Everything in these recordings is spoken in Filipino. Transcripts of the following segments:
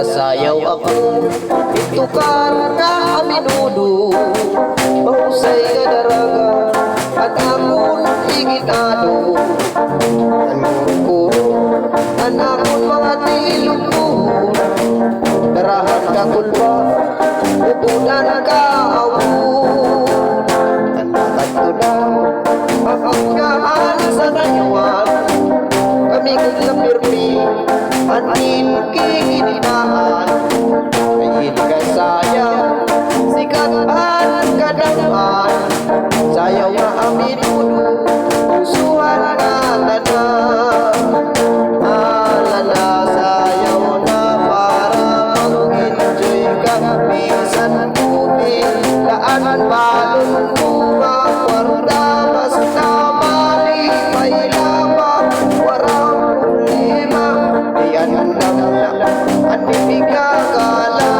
Sayaw ako, ito ka na aminudo. Mahusay ka daraga, at akong iginado. Tanong ko, anakon mga tilog ko. Darahan ka kulpa, upunan ka awon. Tanakan ko na, makanggaan sa nayuan. Kami kong pirmi, anin kikininahan. Kayin ka sayang, sikatan ka naman. Sayaw na amin ulo, pusuhan ka tanan. Alala sayaw na para mag-enjoy ka. Minsan puti, laan balon mo makwarta. Basta mali, may lama, warang problema. Yan lang ang pinigagala.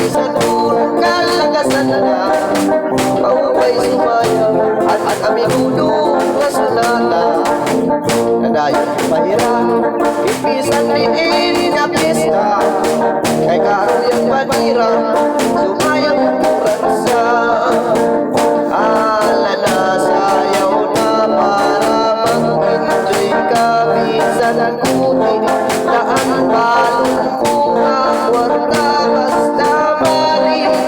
Bisan urang kalagasan na mauway sumaya at aminudo nga sunata. Nadayon pahira, ipisan liin nga pista. Kay karoon yung panira, sumayang kuransa. Alala sayaw na para mag-enjoy ka. Bisan ang kuti, laan balong mo nga kwarta. Basta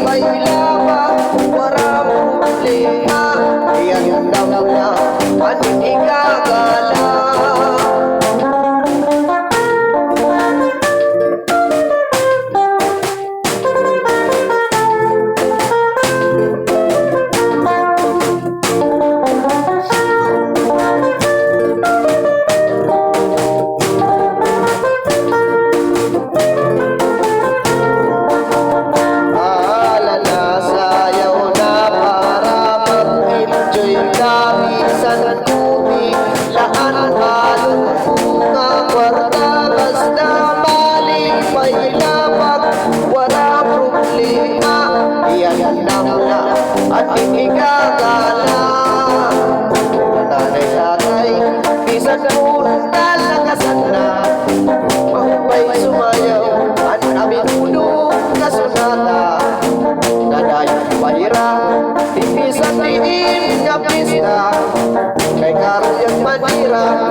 may lawa, warang problema. Yan daw na aning igagala. At pinigagala. Nanay tatay, bisan punong kalagasan na mahupay sumayaw, at aminudo ka sunata. Nadayon pahira, ibisan diin nga pista. Kay karoon yung manira,